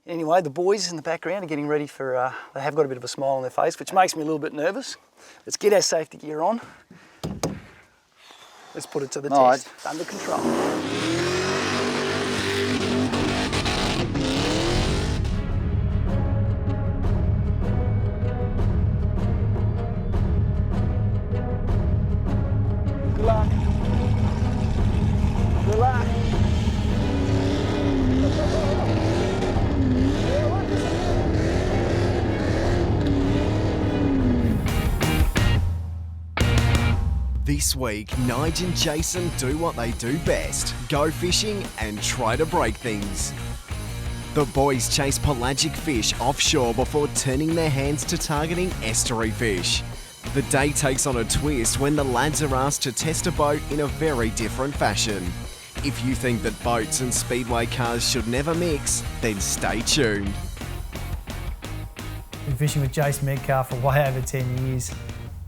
Anyway, the boys in the background are getting ready for, they have got a bit of a smile on their face, which makes me a little bit nervous. Let's get our safety gear on. Let's put it to the test. It's under control. Good luck. Good luck. This week, Nige and Jason do what they do best, go fishing and try to break things. The boys chase pelagic fish offshore before turning their hands to targeting estuary fish. The day takes on a twist when the lads are asked to test a boat in a very different fashion. If you think that boats and speedway cars should never mix, then stay tuned. Been fishing with Jase Medcalf for way over 10 years.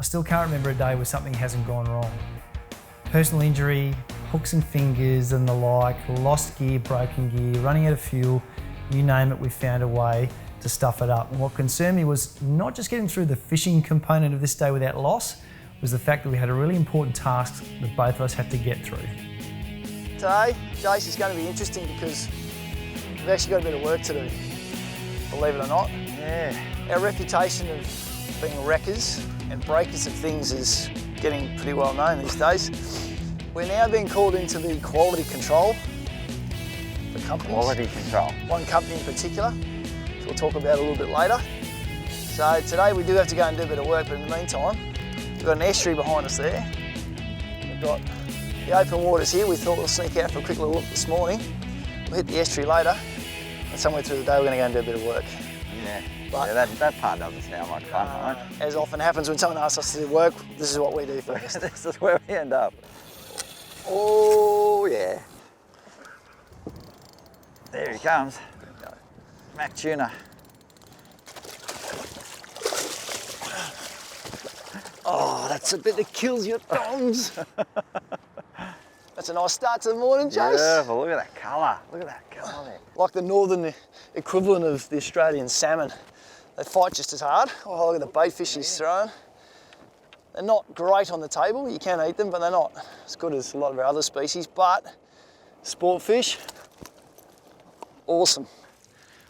I still can't remember a day where something hasn't gone wrong. Personal injury, hooks and fingers and the like, lost gear, broken gear, running out of fuel, you name it, we found a way to stuff it up. And what concerned me was not just getting through the fishing component of this day without loss, was the fact that we had a really important task that both of us had to get through. Today, Jase is going to be interesting because we've actually got a bit of work to do, believe it or not. Yeah. Our reputation of being wreckers and breakers of things is getting pretty well known these days. We're now being called into the quality control for companies. Quality control. One company in particular, which we'll talk about a little bit later. So today we do have to go and do a bit of work, but in the meantime, we've got an estuary behind us there. We've got the open waters here. We thought we'll sneak out for a quick little look this morning. We'll hit the estuary later, and somewhere through the day we're going to go and do a bit of work. Yeah. But, yeah, that part doesn't sound like fun, right? As often happens when someone asks us to do work, this is what we do first. This is where we end up. Oh, yeah. There he comes. Mac tuna. Oh, that's a bit that kills your thumbs. That's a nice start to the morning, Jase. Beautiful, look at that colour. Look at that colour there. Like the northern equivalent of the Australian salmon. They fight just as hard. Oh, look at the bait fish he's throwing. They're not great on the table. You can eat them, but they're not as good as a lot of our other species. But sport fish, awesome.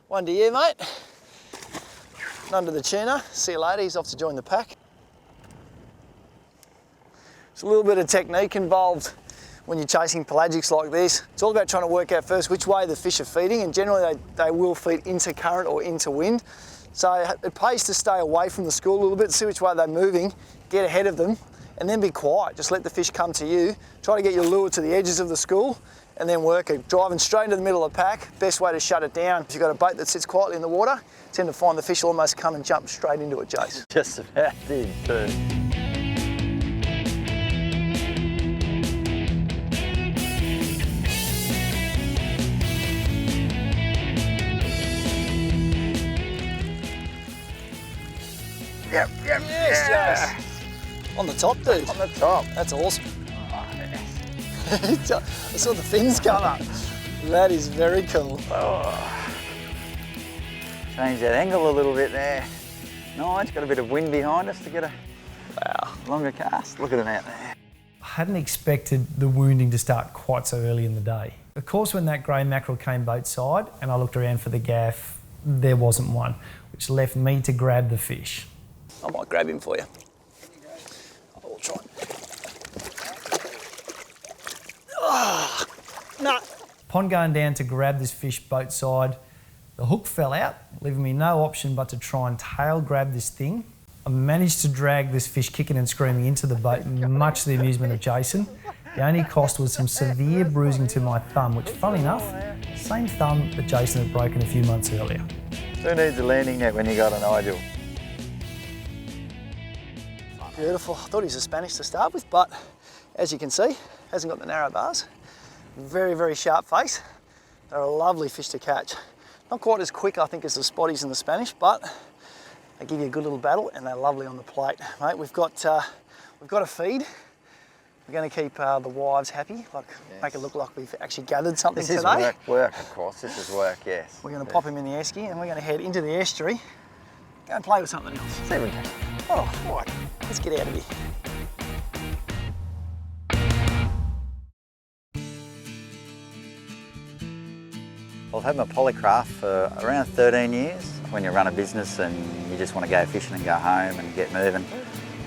One to you, mate. None to the tuna. See you later. He's off to join the pack. There's a little bit of technique involved when you're chasing pelagics like this. It's all about trying to work out first which way the fish are feeding, and generally they will feed into current or into wind. So it pays to stay away from the school a little bit, see which way they're moving, get ahead of them, and then be quiet. Just let the fish come to you. Try to get your lure to the edges of the school, and then work it. Driving straight into the middle of the pack, best way to shut it down. If you've got a boat that sits quietly in the water, you tend to find the fish will almost come and jump straight into it, Jase. Just about did too. Yep, Yes, yeah. Jase. On the top, dude. On the top. That's awesome. Oh, yes. I saw the fins come up. That is very cool. Oh. Change that angle a little bit there. Nice, got a bit of wind behind us to get a longer cast. Look at him out there. I hadn't expected the wounding to start quite so early in the day. Of course, when that grey mackerel came boat side and I looked around for the gaff, there wasn't one, which left me to grab the fish. I might grab him for you. I'll try. Oh, no. Upon going down to grab this fish boat side, the hook fell out, leaving me no option but to try and tail grab this thing. I managed to drag this fish kicking and screaming into the boat, much to the amusement of Jason. The only cost was some severe bruising to my thumb, which, funnily enough, same thumb that Jason had broken a few months earlier. Who needs a landing net when you got a Nigel? Beautiful. I thought he was a Spanish to start with, but as you can see, hasn't got the narrow bars. Very, very sharp face. They're a lovely fish to catch. Not quite as quick, I think, as the spotties and the Spanish, but they give you a good little battle and they're lovely on the plate. Mate, we've got a feed We're going to keep the wives happy, like make it look like we've actually gathered something This is today. work, of course. This is work, yes. We're going to pop him in the esky and we're going to head into the estuary, go and play with something else. See if we can. Oh, all right, let's get out of here. I've had my Polycraft for around 13 years. When you run a business and you just want to go fishing and go home and get moving,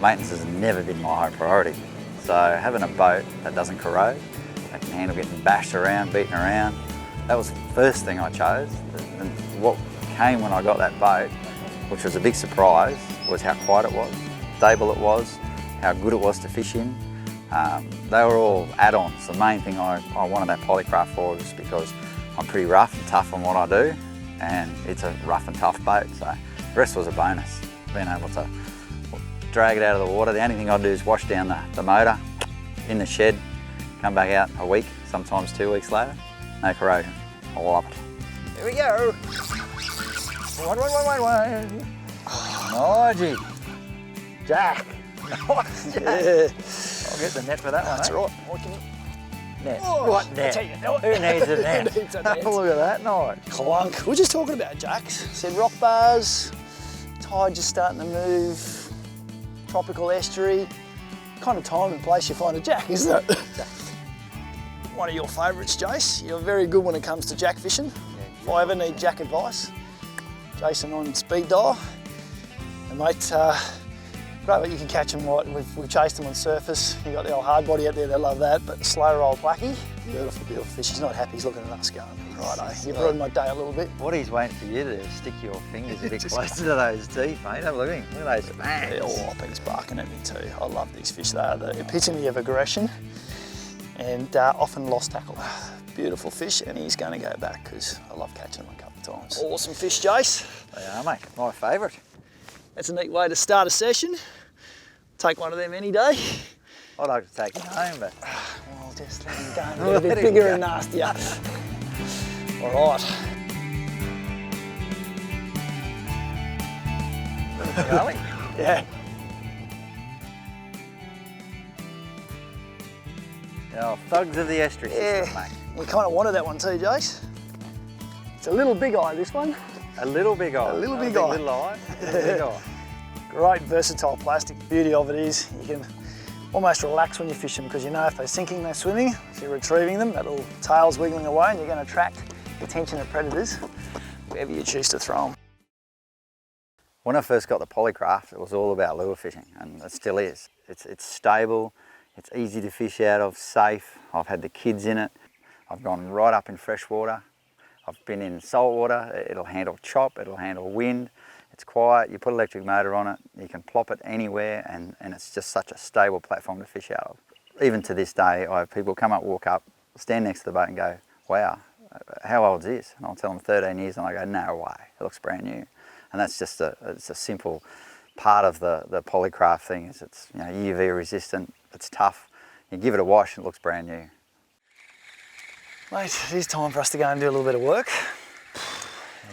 maintenance has never been my high priority. So having a boat that doesn't corrode, that can handle getting bashed around, beaten around, that was the first thing I chose. And what came when I got that boat, which was a big surprise, was how quiet it was, stable it was, how good it was to fish in. They were all add-ons. The main thing I wanted that Polycraft for was because I'm pretty rough and tough on what I do, and it's a rough and tough boat, so the rest was a bonus. Being able to drag it out of the water. The only thing I do is wash down the motor in the shed, come back out a week, sometimes 2 weeks later, no corrosion. I love it. Here we go. Wait. Nige. Jack. Nice, Jack. Yeah. I'll get the net for that one. That's eh? right. What can you... Net. Oh, What net? I tell you, Who needs a net? Who needs a net? Look at that, Nige. Clunk. We're just talking about jacks. Said rock bars, tide just starting to move, tropical estuary. Kind of time and place you find a jack, isn't it? One of your favourites, Jase. You're very good when it comes to jack fishing. If I ever need jack advice, Jason on speed dial. And mate, great that you can catch them right. We've chased them on surface. You've got the old hard body out there, they love that, but the slow roll blackie, beautiful, beautiful fish. He's not happy, he's looking at us going, righto, you've ruined my day a little bit. What he's waiting for you to do is stick your fingers a bit closer to those teeth, mate. Have a look at him. Look at those bangs. Oh, Peter's barking at me too. I love these fish. They are the epitome of aggression and often lost tackle. Beautiful fish, and he's going to go back because I love catching them a couple of times. Awesome fish, Jase. They are, mate. My favourite. That's a neat way to start a session. Take one of them any day. I'd like to take him home, but... Well, just let him go and get a bit bigger and nastier. All right. Garlic. Yeah. Oh, thugs of the estuary system, mate. We kind of wanted that one too, Jase. It's a little big eye, this one. A little big eye. A little Not big a eye. Little eye. A little big eye. Great versatile plastic. The beauty of it is you can almost relax when you fish them because you know if they're sinking, they're swimming. If you're retrieving them, that little tail's wiggling away and you're going to attract the attention of predators wherever you choose to throw them. When I first got the Polycraft, it was all about lure fishing, and it still is. It's stable, it's easy to fish out of, safe. I've had the kids in it. I've gone right up in fresh water. I've been in salt water. It'll handle chop, it'll handle wind. It's quiet, you put an electric motor on it, you can plop it anywhere, and it's just such a stable platform to fish out of. Even to this day, I have people come up, walk up, stand next to the boat and go, wow, how old's this? And I'll tell them 13 years, and I go, no way, it looks brand new. And that's just it's a simple part of the Polycraft thing, is it's UV resistant, it's tough. You give it a wash, it looks brand new. Mate, it is time for us to go and do a little bit of work.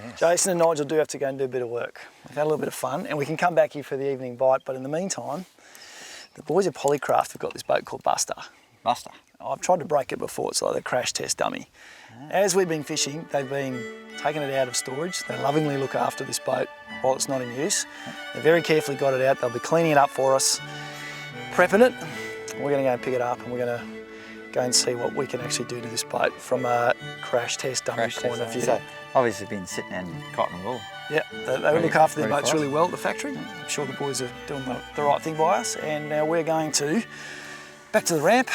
Yes. Jason and Nigel do have to go and do a bit of work. We've had a little bit of fun and we can come back here for the evening bite, but in the meantime, the boys at Polycraft have got this boat called Buster. Buster? I've tried to break it before, it's like a crash test dummy. As we've been fishing, they've been taking it out of storage. They lovingly look after this boat while it's not in use. They very carefully got it out. They'll be cleaning it up for us, prepping it. We're going to go and pick it up and we're going to go and see what we can actually do to this boat from a crash test dummy point of view. So, obviously been sitting in cotton wool. Yeah, they look after their boats really well at the factory. I'm sure the boys are doing the right thing by us, and now we're going to back to the ramp,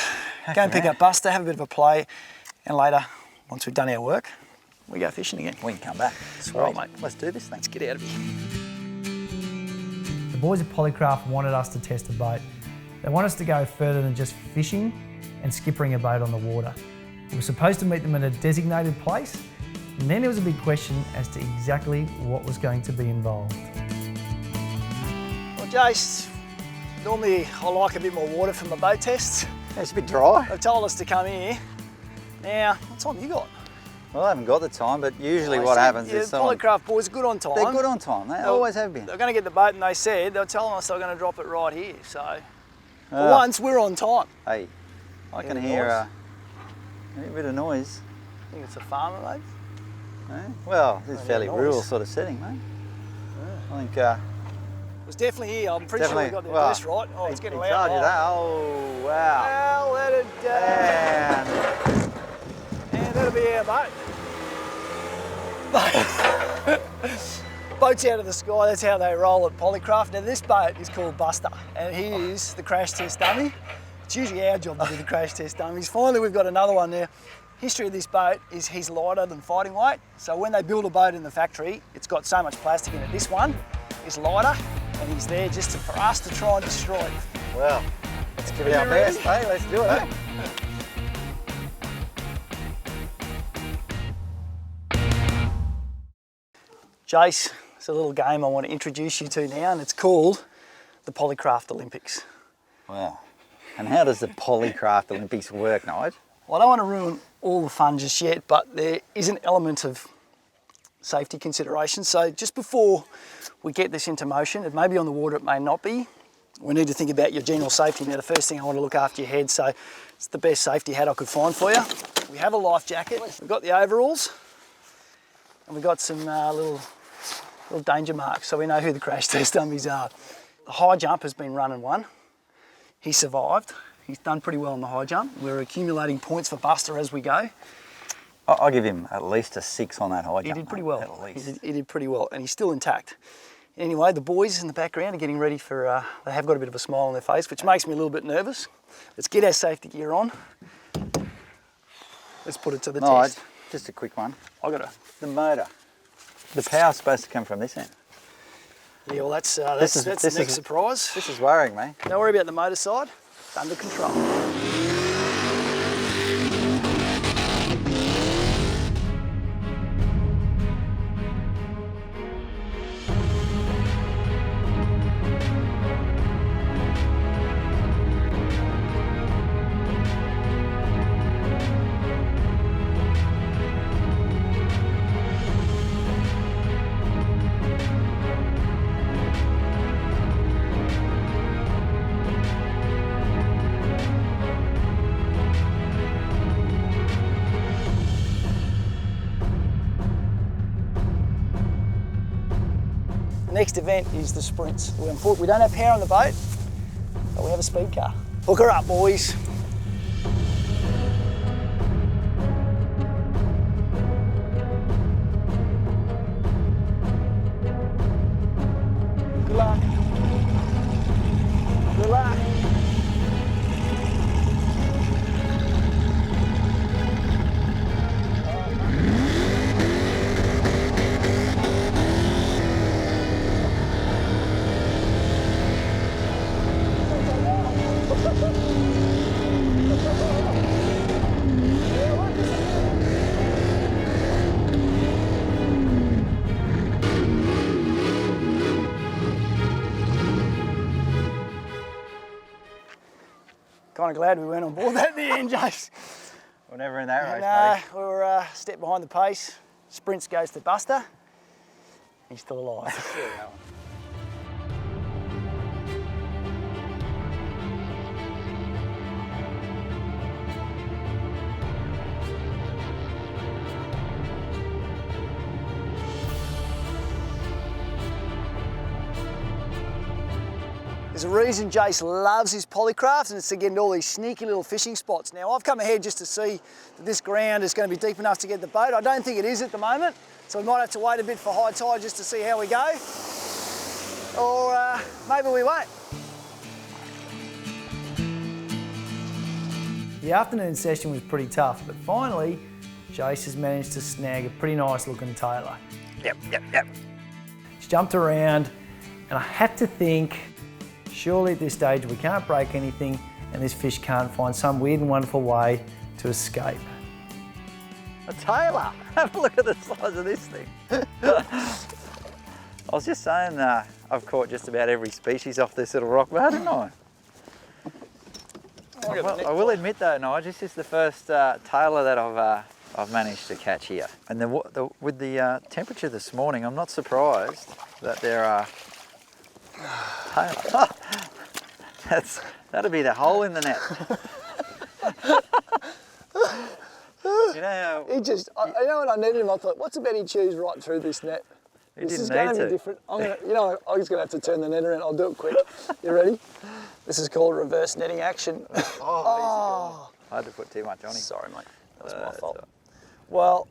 go and pick up Buster, have a bit of a play, and later, once we've done our work, we go fishing again. We can come back. Sweet. All right, mate. Let's do this thing. Let's get out of here. The boys at Polycraft wanted us to test a boat. They want us to go further than just fishing and skippering a boat on the water. We were supposed to meet them in a designated place, and then there was a big question as to exactly what was going to be involved. Well, Jase, normally I like a bit more water for my boat tests. It's a bit dry. They've told us to come here. Now, what time have you got? Well, I haven't got the time, but usually what happens is someone... Polycraft boys are good on time. They're good on time, they always have been. They're going to get the boat and they said, they were telling us they were going to drop it right here, so... For once, we're on time. Hey, I can hear a bit of noise. I think it's a farmer, maybe. Eh? Well, this is fairly noise. rural sort of setting, mate. I think. It was definitely here. I'm pretty sure we got the address right. Oh, it's getting he loud. told you that. Oh, wow. Well, let it and that'll be our boat. Boats out of the sky, that's how they roll at Polycraft. Now this boat is called Buster and he is the crash test dummy. It's usually our job to do the crash test dummies. Finally we've got another one now. History of this boat is he's lighter than fighting weight. So when they build a boat in the factory, it's got so much plastic in it. This one is lighter and he's there just for us to try and destroy it. Well, let's give it our best, hey? Let's do it, eh? Jase, it's a little game I want to introduce you to now and it's called the Polycraft Olympics. Wow. And how does the Polycraft Olympics work, Nige? Well, I don't want to ruin all the fun just yet, but there is an element of safety consideration. So just before we get this into motion, it may be on the water, it may not be. We need to think about your general safety. Now, the first thing I want to look after your head, so it's the best safety hat I could find for you. We have a life jacket, we've got the overalls, and we've got some little danger marks, so we know who the crash test dummies are. The high jump has been run and won. He survived. He's done pretty well on the high jump. We're accumulating points for Buster as we go. I'll give him at least a 6 on that high jump. He did pretty well. At least. He did pretty well, and he's still intact. Anyway, the boys in the background are getting ready for, they have got a bit of a smile on their face, which makes me a little bit nervous. Let's get our safety gear on. Let's put it to the test. Just a quick one. The motor. The power's supposed to come from this end. Yeah, well that's the next surprise. This is worrying me. Don't worry about the motor side, it's under control. The next event is the sprints. We don't have power on the boat, but we have a speed car. Hook her up, boys. Good luck. Good luck. Kind of glad we went on board that at the end, Jase. We're never in that race, buddy. We were a step behind the pace. Sprints goes to Buster. He's still alive. There's a reason Jase loves his Polycraft, and it's to get into all these sneaky little fishing spots. Now, I've come ahead just to see that this ground is going to be deep enough to get the boat. I don't think it is at the moment, so we might have to wait a bit for high tide just to see how we go. Or maybe we won't. The afternoon session was pretty tough, but finally, Jase has managed to snag a pretty nice looking tailor. Yep. He's jumped around, and I had to think, surely at this stage we can't break anything and this fish can't find some weird and wonderful way to escape. A tailor! Have a look at the size of this thing. I was just saying I've caught just about every species off this little rock bar, didn't I? Well, I will admit though, Nige, this is the first tailor that I've managed to catch here. And with the temperature this morning, I'm not surprised that there are tailor. That'll be the hole in the net. You know, He just, you know when I needed him, I thought, what's about he chews right through this net? This is going to be different. I'm gonna, you know, I'm just going to have to turn the net around. I'll do it quick. You ready? This is called reverse netting action. I had to put too much on him. Sorry, mate. That was my fault. Well,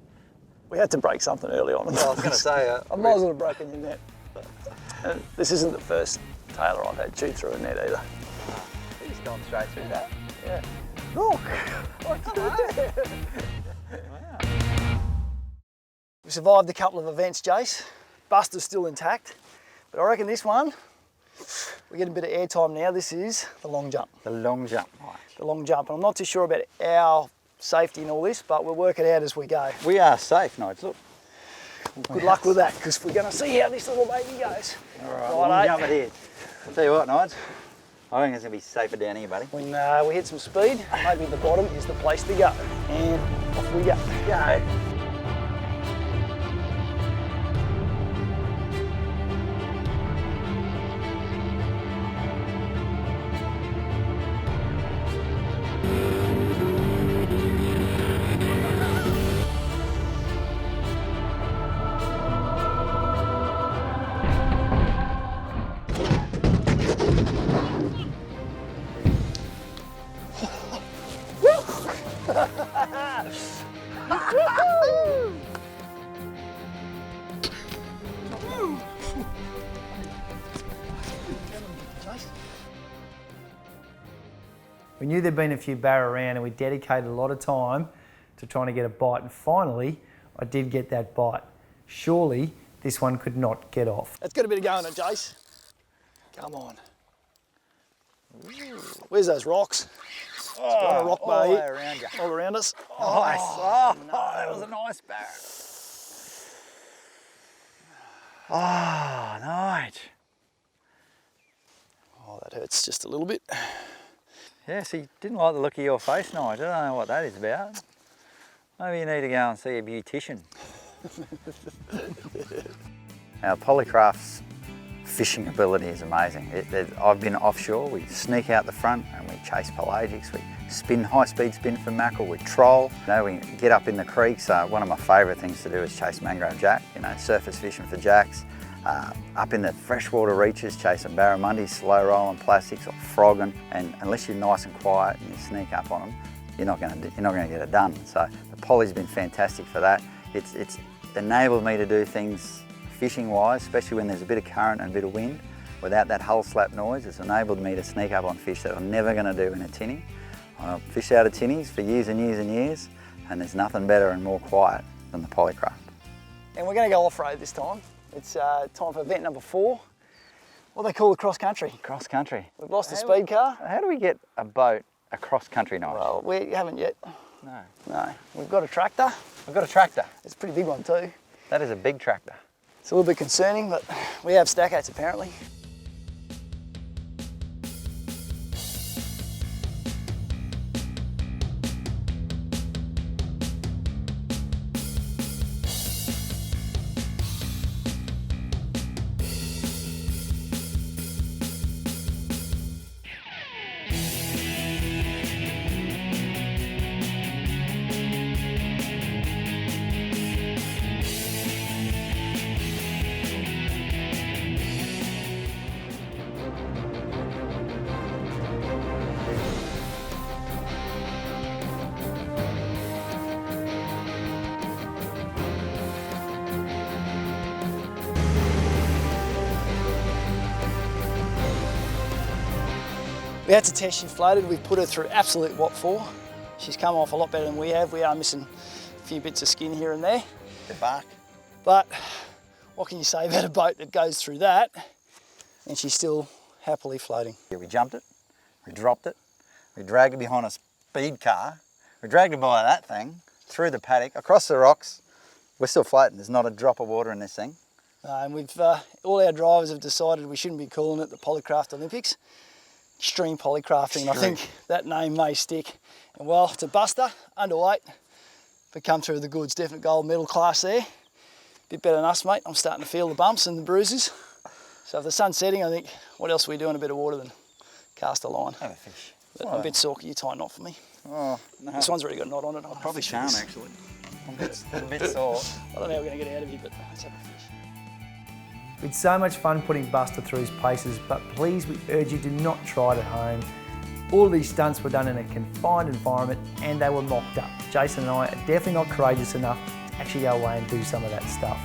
we had to break something early on. Well, I was going to say... I might as well have broken your net. This isn't the first tailor I've had chewed through a net either. He's gone straight through that. Yeah. Look! What's that? Wow. We survived a couple of events, Jase. Buster's still intact, but I reckon this one, we're getting a bit of airtime now. This is the long jump. The long jump, right. The long jump. And I'm not too sure about our safety and all this, but we'll work it out as we go. We are safe, Nige, look. Good luck with that, because we're going to see how this little baby goes. All right, long jump ahead. I'll tell you what, Nige, I think it's going to be safer down here, buddy. When we hit some speed, maybe the bottom is the place to go. And off we go. Go. We knew there'd been a few barra around and we dedicated a lot of time to trying to get a bite, and finally I did get that bite. Surely this one could not get off. It's got a bit of go in it, Jase. Come on. Ooh. Where's those rocks? On a rock all the way bar around you. all around us. Nice. Oh, no. That was a nice barra. Oh, Nige. Oh, that hurts just a little bit. Yes, he didn't like the look of your face, Nige. I don't know what that is about. Maybe you need to go and see a beautician. Now, Polycraft's fishing ability is amazing. I've been offshore, we sneak out the front and we chase pelagics, we spin, high-speed spin for mackerel, we troll. You know, we get up in the creeks. One of my favourite things to do is chase mangrove jack, you know, surface fishing for jacks. Up in the freshwater reaches, chasing barramundi, slow rolling plastics or frogging, and unless you're nice and quiet and you sneak up on them, you're not going to get it done. So the poly's been fantastic for that. It's enabled me to do things fishing-wise, especially when there's a bit of current and a bit of wind, without that hull slap noise. It's enabled me to sneak up on fish that I'm never going to do in a tinny. I've fished out of tinnies for years and years and years, and there's nothing better and more quiet than the Polycraft. And we're going to go off-road this time. It's time for event number 4. What they call the cross-country. Cross-country. We've lost a speed car. How do we get a boat across country, Nige? Well, we haven't yet. No. No. We've got a tractor. We've got a tractor. It's a pretty big one too. That is a big tractor. It's a little bit concerning, but we have stackates apparently. We had to test she floated. We've put her through absolute what for. She's come off a lot better than we have. We are missing a few bits of skin here and there. The bark. But what can you say about a boat that goes through that and she's still happily floating? Yeah, we jumped it, we dropped it, we dragged it behind a speed car, we dragged it by that thing, through the paddock, across the rocks. We're still floating. There's not a drop of water in this thing. And we've all our drivers have decided we shouldn't be calling it the Polycraft Olympics. Extreme polycrafting. I think that name may stick. And well, it's a buster, underweight, but come through the goods. Definite gold medal class there. Bit better than us, mate. I'm starting to feel the bumps and the bruises. So if the sun's setting, I think, what else are we doing? A bit of water than cast a line. Have a fish. But I'm a bit salky. You tie a knot for me. Oh, no. This one's already got a knot on it. Probably shan't actually. I'm a bit sore. I don't know how we're going to get out of here, but let's have a fish. We had so much fun putting Buster through his paces, but please, we urge you, do not try it at home. All of these stunts were done in a confined environment and they were mocked up. Jason and I are definitely not courageous enough to actually go away and do some of that stuff.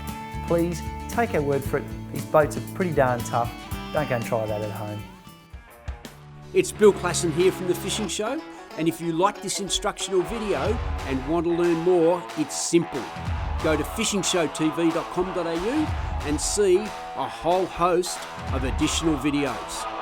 Please, take our word for it. These boats are pretty darn tough. Don't go and try that at home. It's Bill Klassen here from The Fishing Show, and if you like this instructional video and want to learn more, it's simple. Go to fishingshowtv.com.au and see a whole host of additional videos.